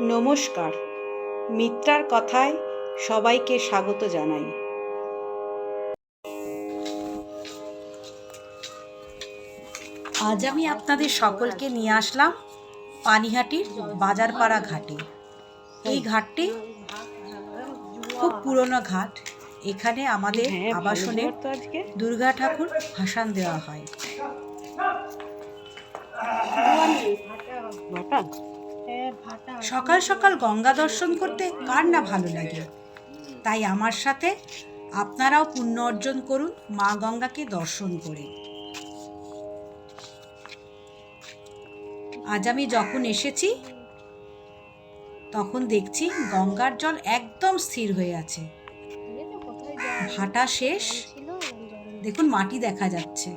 নমস্কার, মিত্রার কথায় সবাইকে স্বাগত জানাই। আজ আমি আপনাদের সকলকে নিয়ে আসলাম পানিহাটির বাজারপাড়া ঘাটে। এই ঘাটটি খুব পুরনো ঘাট। এখানে আমাদের আবাসনে দুর্গা ঠাকুর ভাসান দেওয়া হয়। সকাল সকাল গঙ্গা দর্শন করতে কার না ভালো লাগে, তাই আমার সাথে আপনারাও পুণ্য অর্জন করুন মা গঙ্গাকে দর্শন করে। আজ আমি যখন এসেছি তখন দেখছি গঙ্গার জল একদম স্থির হয়ে আছে। ভাটা শেষ, দেখুন মাটি দেখা যাচ্ছে।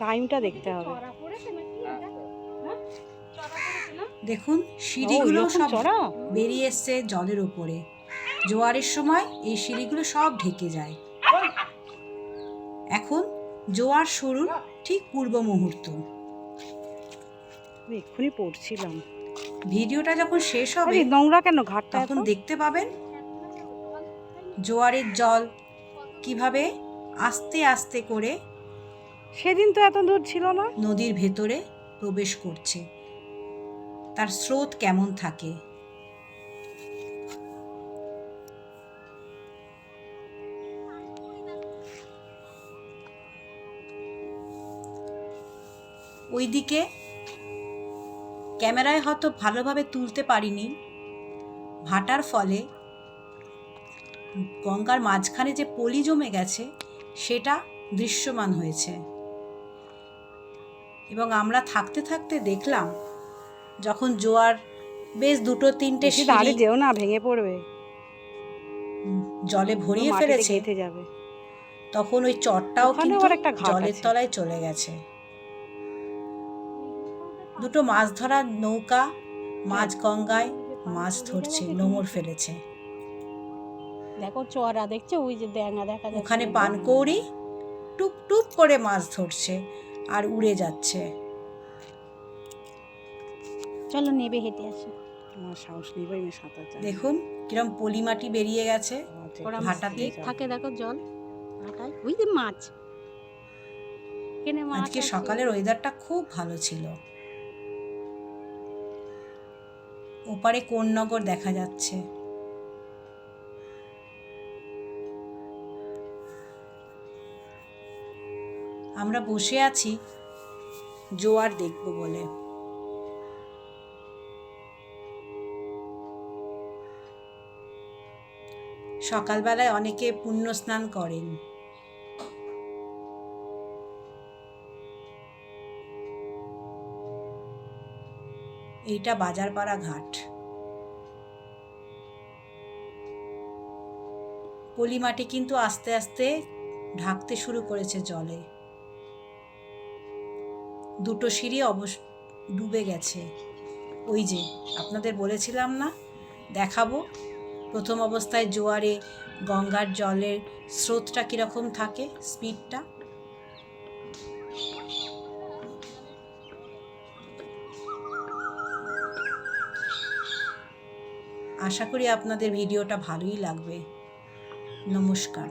টাইমটা দেখতে হবে। দেখুন সিঁড়িগুলো সব বেরিয়ে এসছে জলের উপরে। জোয়ারের সময় এই সিঁড়িগুলো সব ঢেকে যায়। এখন জোয়ার শুরুর ঠিক পূর্ব মুহূর্ত। এক্ষুনি পড়ছিলাম। ভিডিওটা যখন শেষ হবে নোংরা কেন ঘাটটা, তখন দেখতে পাবেন জোয়ারের জল কিভাবে আস্তে আস্তে করে সেদিন তো এত দূর ছিল না, নদীর ভেতরে প্রবেশ করছে। তার স্রোত কেমন থাকে। ওইদিকে ক্যামেরায় হয়তো ভালোভাবে তুলতে পারিনি, ভাটার ফলে গঙ্গার মাঝখানে যে পলি জমে গেছে সেটা দৃশ্যমান হয়েছে। এবং আমরা থাকতে থাকতে দেখলাম যখন জোয়ার বেশ দুটো তিনটে সিঁড়ি যেও না, ভেঙে পড়বে, জলে ভরিয়ে ফেলেছে, যাবে, তখন ওই চটটাও কিন্তু জলের তলায় চলে গেছে। দুটো মাছ ধরার নৌকা মাঝ গঙ্গায় মাছ ধরছে, নোঙর ফেলেছে। দেখো চড়া দেখছো, ওই যে ড্যাঙা দেখা যাচ্ছে, ওখানে পানকৌড়ি টুপ টুপ করে মাছ ধরছে আর উড়ে যাচ্ছে। চলো নেবে হেঁটে আসি, আমার সাহস নেই ভাই, আমি সাঁতার জানি। দেখুন কিরম পলি মাটি বেরিয়ে গেছে ভাটাতে। থাকে দেখো জল ভাটায়, ওই যে মাছ। আজকে সকালের ওয়েদারটা খুব ভালো ছিল। ওপারে কোন্নগর দেখা যাচ্ছে। আমরা বসে আছি জোয়ার দেখব বলে। সকালবেলায় অনেকে পুণ্য স্নান করেন। এইটা বাজারপাড়া ঘাট। পলি মাটি কিন্তু আস্তে আস্তে ঢাকতে শুরু করেছে জলে। দুটো সিঁড়ি ডুবে গেছে। ওই যে আপনাদের বলেছিলাম না, দেখাবো প্রথম অবস্থায় জোয়ারে গঙ্গার জলের স্রোতটা কীরকম থাকে, স্পিডটা। আশা করি আপনাদের ভিডিওটা ভালোই লাগবে। নমস্কার।